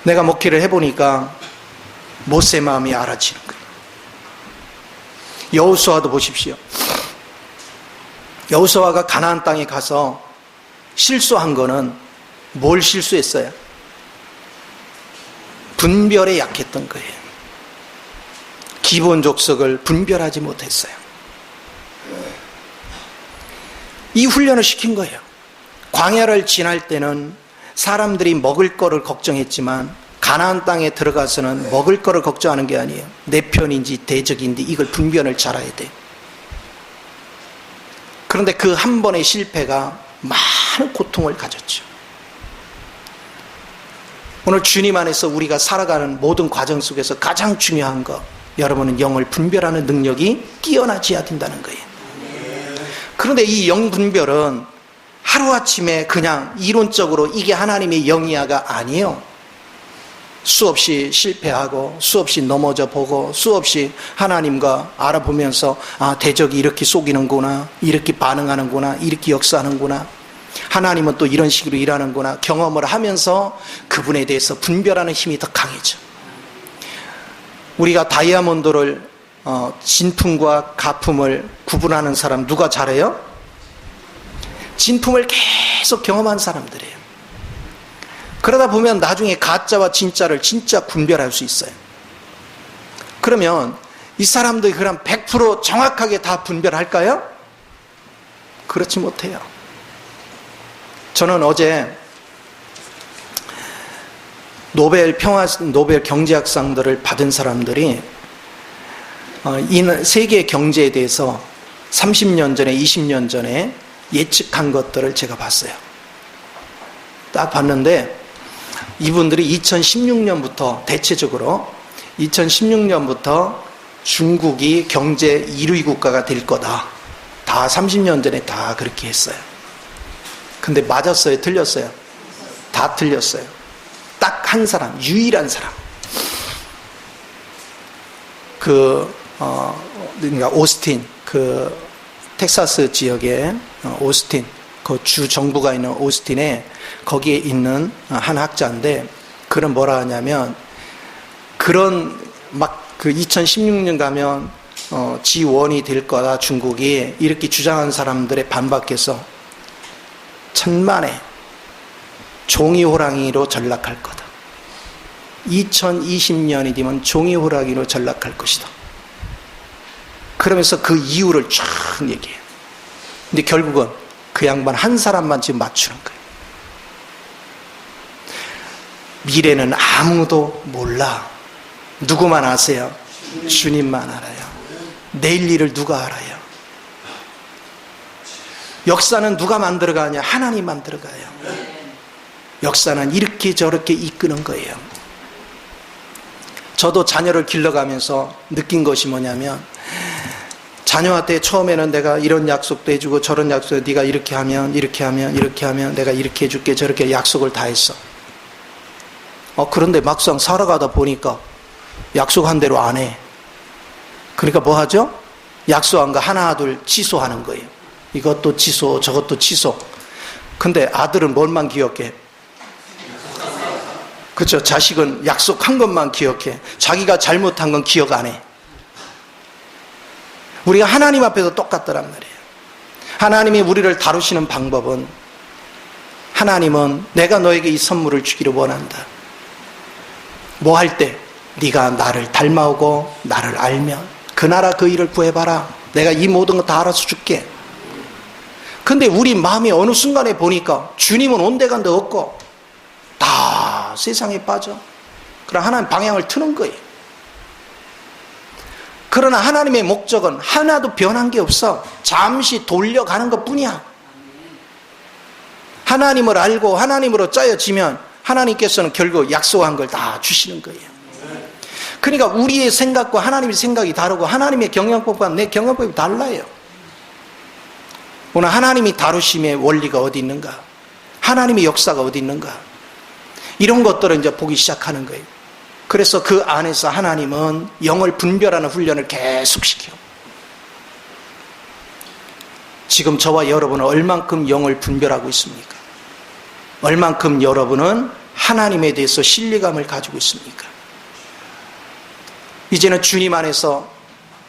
A: 내가 목회를 해보니까 모세 마음이 알아지는 거예요. 여호수아도 보십시오. 여호수아가 가나안 땅에 가서 실수한 거는 뭘 실수했어요? 분별에 약했던 거예요. 기본 족속을 분별하지 못했어요. 이 훈련을 시킨 거예요. 광야를 지날 때는 사람들이 먹을 거를 걱정했지만 가나안 땅에 들어가서는 먹을 거를 걱정하는 게 아니에요. 내 편인지 대적인지 이걸 분별을 잘해야 돼. 그런데 그 한 번의 실패가 많은 고통을 가졌죠. 오늘 주님 안에서 우리가 살아가는 모든 과정 속에서 가장 중요한 거, 여러분은 영을 분별하는 능력이 뛰어나져야 된다는 거예요. 그런데 이 영 분별은 하루아침에 그냥 이론적으로 이게 하나님의 영이야가 아니에요. 수없이 실패하고 수없이 넘어져 보고 수없이 하나님과 알아보면서 아, 대적이 이렇게 속이는구나, 이렇게 반응하는구나, 이렇게 역사하는구나, 하나님은 또 이런 식으로 일하는구나 경험을 하면서 그분에 대해서 분별하는 힘이 더 강해져. 우리가 다이아몬드를 진품과 가품을 구분하는 사람 누가 잘해요? 진품을 계속 경험한 사람들이에요. 그러다 보면 나중에 가짜와 진짜를 진짜 분별할 수 있어요. 그러면 이 사람들이 그럼 100% 정확하게 다 분별할까요? 그렇지 못해요. 저는 어제 노벨 경제학상들을 받은 사람들이 세계 경제에 대해서 30년 전에 20년 전에 예측한 것들을 제가 봤어요. 딱 봤는데 이분들이 2016년부터 대체적으로 2016년부터 중국이 경제 1위 국가가 될 거다. 다 30년 전에 다 그렇게 했어요. 근데 맞았어요? 틀렸어요? 다 틀렸어요. 딱 한 사람, 유일한 사람. 그러니까 오스틴, 텍사스 지역의 오스틴, 그 주 정부가 있는 오스틴에 거기에 있는 한 학자인데, 그는 뭐라 하냐면, 그런 그 2016년 가면 G1이 될 거다 중국이 이렇게 주장한 사람들의 반박해서 천만에 종이호랑이로 전락할 거다. 2020년이 되면 종이호랑이로 전락할 것이다. 그러면서 그 이유를 쫙 얘기해요. 근데 결국은 그 양반 한 사람만 지금 맞추는 거예요. 미래는 아무도 몰라. 누구만 아세요? 주님만 알아요. 내일 일을 누가 알아요? 역사는 누가 만들어가냐? 하나님 만들어가요. 역사는 이렇게 저렇게 이끄는 거예요. 저도 자녀를 길러가면서 느낀 것이 뭐냐면, 자녀한테 처음에는 내가 이런 약속도 해주고 저런 약속도, 네가 이렇게 하면 이렇게 하면 이렇게 하면 내가 이렇게 해줄게, 저렇게 약속을 다 했어. 그런데 막상 살아가다 보니까 약속한 대로 안 해. 그러니까 뭐 하죠? 약속한 거 하나 둘 취소하는 거예요. 이것도 취소, 저것도 취소. 근데 아들은 뭘만 기억해? 그렇죠? 자식은 약속한 것만 기억해. 자기가 잘못한 건 기억 안 해. 우리가 하나님 앞에서 똑같더란 말이에요. 하나님이 우리를 다루시는 방법은, 하나님은 내가 너에게 이 선물을 주기를 원한다. 뭐 할 때? 네가 나를 닮아오고 나를 알면 그 나라 그 일을 구해봐라. 내가 이 모든 거 다 알아서 줄게. 근데 우리 마음이 어느 순간에 보니까 주님은 온데간데 없고 다 세상에 빠져. 그럼 하나님 방향을 트는 거예요. 그러나 하나님의 목적은 하나도 변한 게 없어. 잠시 돌려가는 것 뿐이야. 하나님을 알고 하나님으로 짜여지면 하나님께서는 결국 약속한 걸 다 주시는 거예요. 그러니까 우리의 생각과 하나님의 생각이 다르고 하나님의 경영법과 내 경영법이 달라요. 오늘 하나님이 다루심의 원리가 어디 있는가? 하나님의 역사가 어디 있는가? 이런 것들을 이제 보기 시작하는 거예요. 그래서 그 안에서 하나님은 영을 분별하는 훈련을 계속 시켜. 지금 저와 여러분은 얼만큼 영을 분별하고 있습니까? 얼만큼 여러분은 하나님에 대해서 신뢰감을 가지고 있습니까? 이제는 주님 안에서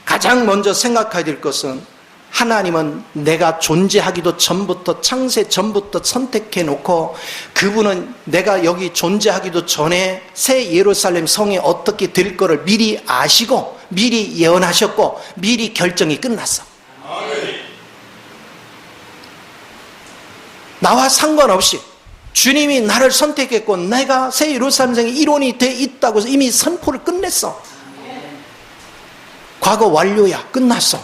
A: 가장 먼저 생각해야 될 것은, 하나님은 내가 존재하기도 전부터, 창세 전부터 선택해 놓고 그분은 내가 여기 존재하기도 전에 새 예루살렘 성이 어떻게 될 거를 미리 아시고 미리 예언하셨고 미리 결정이 끝났어. 나와 상관없이 주님이 나를 선택했고 내가 새 예루살렘 성의 일원이 돼 있다고 해서 이미 선포를 끝냈어. 과거 완료야. 끝났어.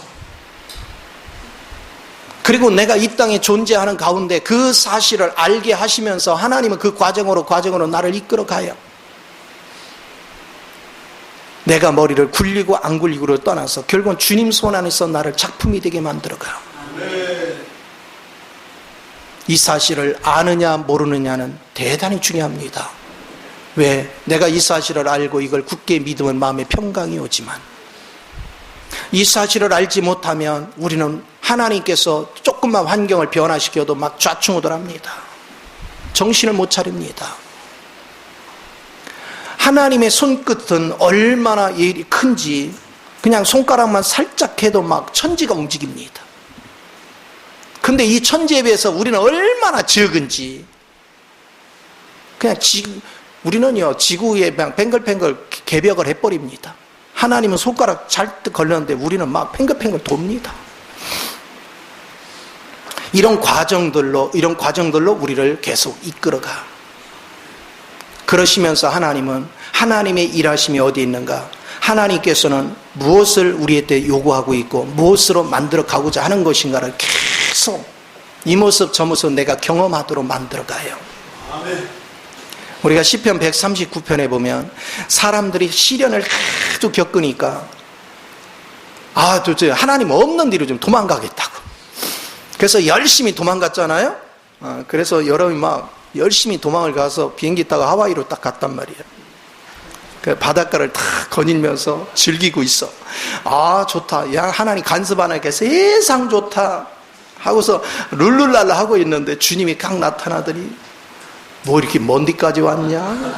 A: 그리고 내가 이 땅에 존재하는 가운데 그 사실을 알게 하시면서 하나님은 그 과정으로 나를 이끌어 가요. 내가 머리를 굴리고 안 굴리고를 떠나서 결국은 주님 손 안에서 나를 작품이 되게 만들어 가요. 이 사실을 아느냐 모르느냐는 대단히 중요합니다. 왜? 내가 이 사실을 알고 이걸 굳게 믿으면 마음에 평강이 오지만, 이 사실을 알지 못하면 우리는 하나님께서 조금만 환경을 변화시켜도 막 좌충우돌합니다. 정신을 못 차립니다. 하나님의 손끝은 얼마나 일이 큰지 그냥 손가락만 살짝 해도 막 천지가 움직입니다. 근데 이 천지에 비해서 우리는 얼마나 적은지, 그냥 우리는요 지구에 그냥 뱅글뱅글 개벽을 해버립니다. 하나님은 손가락 잘뜩 걸렸는데 우리는 막 팽글팽글 돕니다. 이런 과정들로 우리를 계속 이끌어가. 그러시면서 하나님은 하나님의 일하심이 어디 있는가? 하나님께서는 무엇을 우리한테 요구하고 있고 무엇으로 만들어 가고자 하는 것인가를 계속 이 모습 저 모습 내가 경험하도록 만들어 가요. 아멘. 우리가 시편 139편에 보면 사람들이 시련을 하도 겪으니까 도대체 하나님 없는 뒤로 좀 도망가겠다고. 그래서 열심히 도망갔잖아요. 그래서 여러분이 막 열심히 도망을 가서 비행기 타고 하와이로 딱 갔단 말이에요. 그 바닷가를 탁 거닐면서 즐기고 있어. 아, 좋다. 야, 하나님 간섭 안 하니까 세상 좋다 하고서 룰루랄라 하고 있는데 주님이 딱 나타나더니 뭐 이렇게 먼 데까지 왔냐?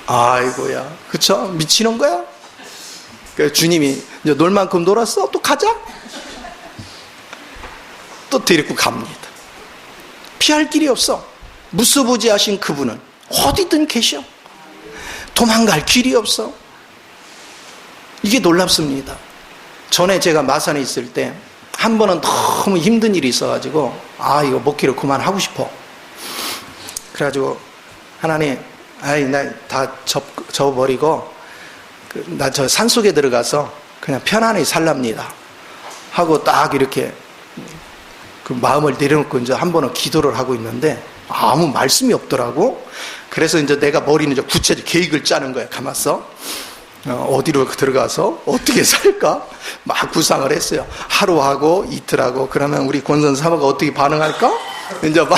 A: 아이고야, 그쵸? 미치는 거야? 그 주님이 이제 놀 만큼 놀았어? 또 가자? 또 데리고 갑니다. 피할 길이 없어. 무수부지하신 그분은 어디든 계셔. 도망갈 길이 없어. 이게 놀랍습니다. 전에 제가 마산에 있을 때 한 번은 너무 힘든 일이 있어가지고 이거 목회를 그만하고 싶어. 그래가지고 하나님, 나 다 접어버리고 나 저 산속에 들어가서 그냥 편안히 살랍니다 하고 딱 이렇게 그 마음을 내려놓고 이제 한 번은 기도를 하고 있는데 아무 말씀이 없더라고. 그래서 이제 내가 머리는 이제 구체적 계획을 짜는 거야. 가만있어. 어디로 들어가서 어떻게 살까? 막 구상을 했어요. 하루하고 이틀하고 그러면 우리 권선 사모가 어떻게 반응할까? 이제 막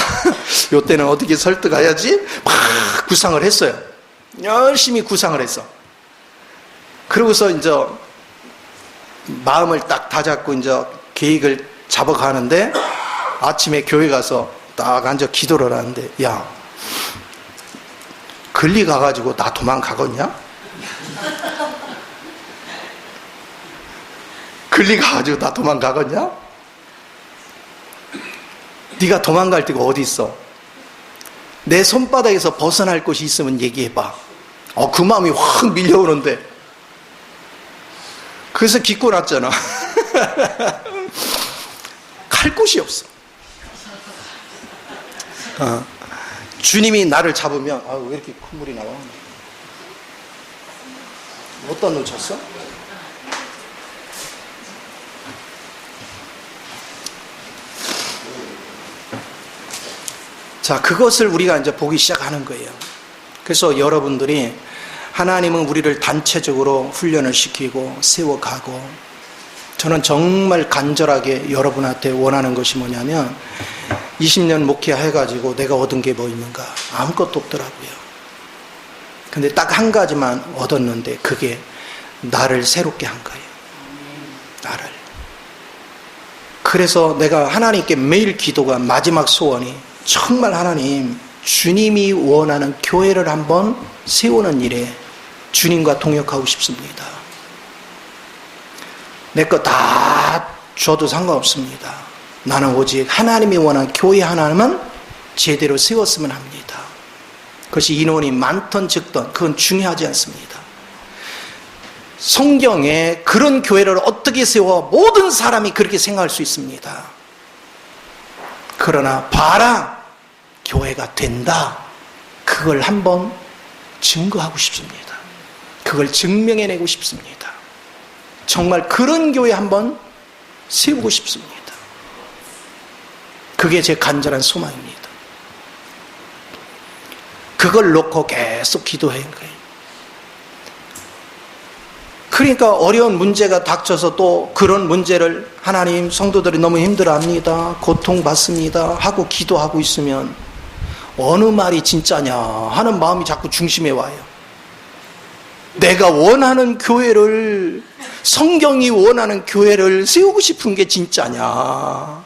A: 요때는 어떻게 설득해야지? 막 구상을 했어요. 열심히 구상을 했어. 그러고서 이제 마음을 딱 다잡고 이제 계획을 잡아가는데 아침에 교회 가서 딱 앉아 기도를 하는데, 야, 글리 가가지고 나 도망가겠냐? 글리 가가지고 나 도망가겠냐? 네가 도망갈 데가 어디 있어? 내 손바닥에서 벗어날 곳이 있으면 얘기해봐. 그 마음이 확 밀려오는데. 그래서 기고 났잖아. 갈 곳이 없어. 주님이 나를 잡으면, 왜 이렇게 콧물이 나와? 어디다 놓쳤어? 자, 그것을 우리가 이제 보기 시작하는 거예요. 그래서 여러분들이 하나님은 우리를 단체적으로 훈련을 시키고 세워가고, 저는 정말 간절하게 여러분한테 원하는 것이 뭐냐면 20년 목회해가지고 내가 얻은 게 뭐 있는가? 아무것도 없더라고요. 근데 딱 한 가지만 얻었는데 그게 나를 새롭게 한 거예요. 나를. 그래서 내가 하나님께 매일 기도가 마지막 소원이 정말 하나님, 주님이 원하는 교회를 한번 세우는 일에 주님과 동역하고 싶습니다. 내 거 다 줘도 상관없습니다. 나는 오직 하나님이 원하는 교회 하나만 제대로 세웠으면 합니다. 그것이 인원이 많던 적던 그건 중요하지 않습니다. 성경에 그런 교회를 어떻게 세워 모든 사람이 그렇게 생각할 수 있습니다. 그러나 봐라, 교회가 된다. 그걸 한번 증거하고 싶습니다. 그걸 증명해내고 싶습니다. 정말 그런 교회 한번 세우고 싶습니다. 그게 제 간절한 소망입니다. 그걸 놓고 계속 기도한 거예요. 그러니까 어려운 문제가 닥쳐서 또 그런 문제를 하나님, 성도들이 너무 힘들어합니다, 고통받습니다 하고 기도하고 있으면 어느 말이 진짜냐 하는 마음이 자꾸 중심에 와요. 내가 원하는 교회를, 성경이 원하는 교회를 세우고 싶은 게 진짜냐,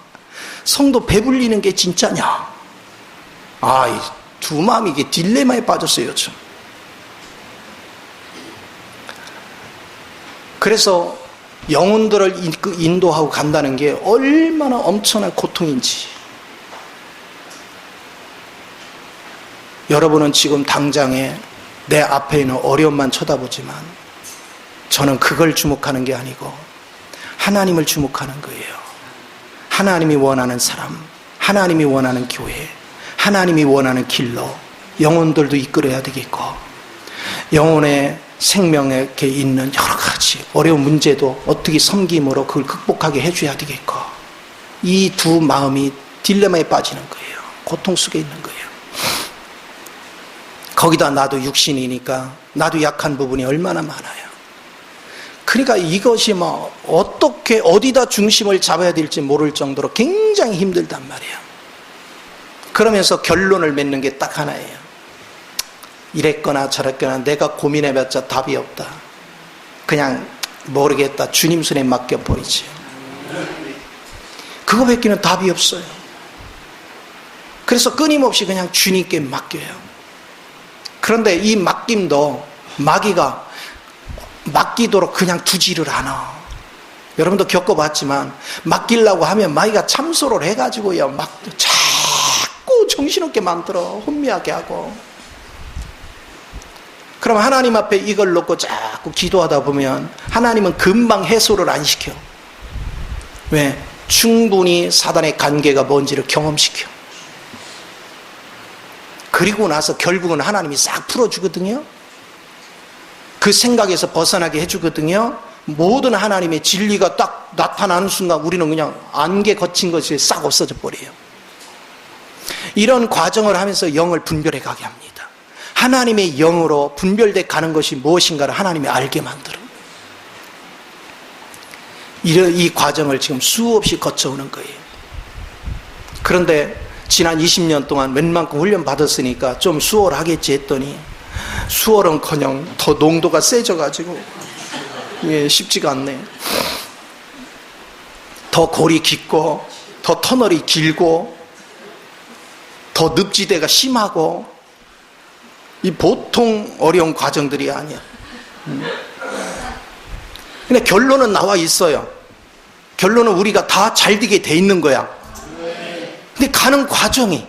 A: 성도 배불리는 게 진짜냐. 이 두 마음이 이게 딜레마에 빠졌어요, 참. 그래서 영혼들을 인도하고 간다는 게 얼마나 엄청난 고통인지. 여러분은 지금 당장에 내 앞에 있는 어려움만 쳐다보지만 저는 그걸 주목하는 게 아니고 하나님을 주목하는 거예요. 하나님이 원하는 사람, 하나님이 원하는 교회, 하나님이 원하는 길로 영혼들도 이끌어야 되겠고, 영혼의 생명에 있는 여러 가지 어려운 문제도 어떻게 섬김으로 그걸 극복하게 해줘야 되겠고, 이 두 마음이 딜레마에 빠지는 거예요. 고통 속에 있는 거예요. 거기다 나도 육신이니까 나도 약한 부분이 얼마나 많아요. 그러니까 이것이 뭐 어떻게 어디다 중심을 잡아야 될지 모를 정도로 굉장히 힘들단 말이에요. 그러면서 결론을 맺는 게 딱 하나예요. 이랬거나 저랬거나 내가 고민해봤자 답이 없다. 그냥 모르겠다. 주님 손에 맡겨버리지. 그거밖에는 답이 없어요. 그래서 끊임없이 그냥 주님께 맡겨요. 그런데 이 맡김도 마귀가 맡기도록 그냥 두지를 않아. 여러분도 겪어봤지만 맡기려고 하면 마귀가 참소를 해가지고요 막 자꾸 정신없게 만들어. 혼미하게 하고. 그럼 하나님 앞에 이걸 놓고 자꾸 기도하다 보면 하나님은 금방 해소를 안 시켜. 왜? 충분히 사단의 관계가 뭔지를 경험시켜. 그리고 나서 결국은 하나님이 싹 풀어주거든요. 그 생각에서 벗어나게 해주거든요. 모든 하나님의 진리가 딱 나타나는 순간 우리는 그냥 안개 거친 것이 싹 없어져 버려요. 이런 과정을 하면서 영을 분별해 가게 합니다. 하나님의 영으로 분별돼 가는 것이 무엇인가를 하나님이 알게 만들어. 이 과정을 지금 수없이 거쳐오는 거예요. 그런데 지난 20년 동안 웬만큼 훈련 받았으니까 좀 수월하겠지 했더니 수월은커녕 더 농도가 세져가지고 쉽지가 않네. 더 골이 깊고 더 터널이 길고 더 늪지대가 심하고 이 보통 어려운 과정들이 아니야. 근데 결론은 나와 있어요. 결론은 우리가 다 잘 되게 돼 있는 거야. 근데 가는 과정이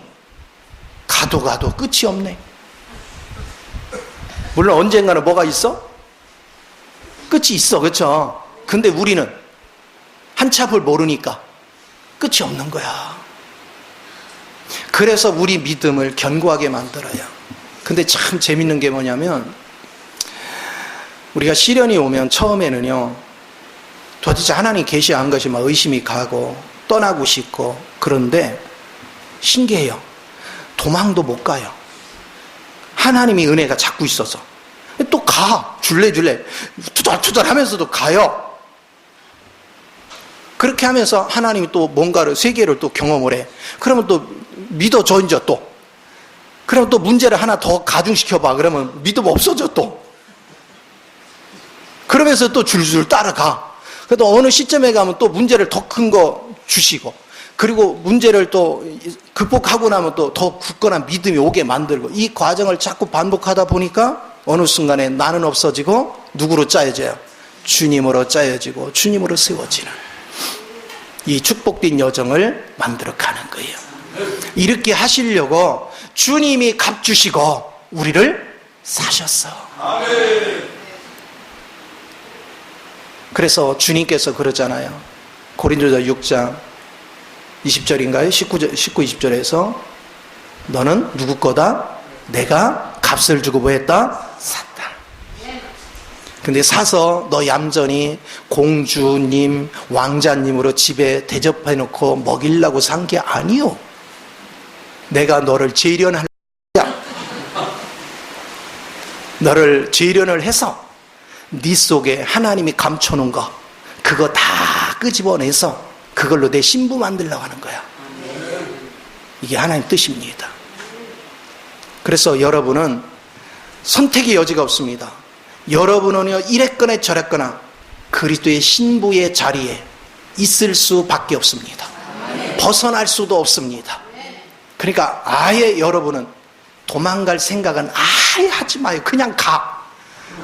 A: 가도 끝이 없네. 물론 언젠가는 뭐가 있어? 끝이 있어. 그렇죠? 근데 우리는 한치 앞을 모르니까 끝이 없는 거야. 그래서 우리 믿음을 견고하게 만들어요. 근데 참 재밌는 게 뭐냐면 우리가 시련이 오면 처음에는요 도대체 하나님 계시 안 것이 막 의심이 가고 떠나고 싶고 그런데 신기해요. 도망도 못 가요. 하나님의 은혜가 자꾸 있어서 또 가. 줄레줄레 투덜투덜 하면서도 가요. 그렇게 하면서 하나님이 또 뭔가를 세계를 또 경험을 해. 그러면 또 믿어져 이제 또. 그러면 또 문제를 하나 더 가중시켜봐. 그러면 믿음 없어져 또. 그러면서 또 줄줄 따라가. 그래도 어느 시점에 가면 또 문제를 더 큰 거 주시고 그리고 문제를 또 극복하고 나면 또 더 굳건한 믿음이 오게 만들고 이 과정을 자꾸 반복하다 보니까 어느 순간에 나는 없어지고 누구로 짜여져요? 주님으로 짜여지고 주님으로 세워지는 이 축복된 여정을 만들어가는 거예요. 이렇게 하시려고 주님이 값주시고 우리를 사셨어. 그래서 주님께서 그러잖아요. 고린도서 6장 20절인가요? 19, 20절에서 너는 누구 거다? 내가 값을 주고 뭐 했다? 샀다. 근데 사서 너 얌전히 공주님, 왕자님으로 집에 대접해놓고 먹이려고 산 게 아니요. 내가 너를 재련할 거야. 너를 재련을 해서 네 속에 하나님이 감춰놓은 거 그거 다 끄집어내서 그걸로 내 신부 만들려고 하는 거야. 이게 하나님 뜻입니다. 그래서 여러분은 선택의 여지가 없습니다. 여러분은요 이랬거나 저랬거나 그리스도의 신부의 자리에 있을 수밖에 없습니다. 벗어날 수도 없습니다. 그러니까 아예 여러분은 도망갈 생각은 아예 하지 마요. 그냥 가.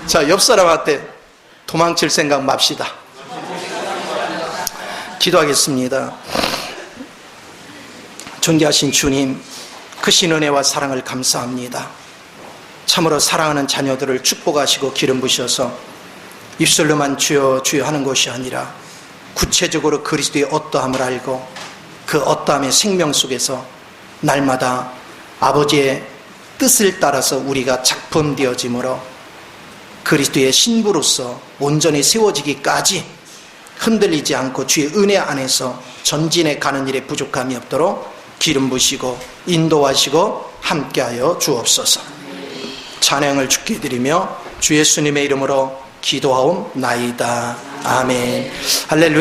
A: 자, 옆 사람한테 도망칠 생각 맙시다. 기도하겠습니다. 존귀하신 주님, 크신 은혜와 사랑을 감사합니다. 참으로 사랑하는 자녀들을 축복하시고 기름 부셔서 입술로만 주여 주여 하는 것이 아니라 구체적으로 그리스도의 어떠함을 알고 그 어떠함의 생명 속에서 날마다 아버지의 뜻을 따라서 우리가 작품되어짐으로 그리스도의 신부로서 온전히 세워지기까지 흔들리지 않고 주의 은혜 안에서 전진해 가는 일에 부족함이 없도록 기름 부시고 인도하시고 함께하여 주옵소서. 찬양을 주께 드리며 주 예수님의 이름으로 기도하옵나이다. 아멘. 할렐루야.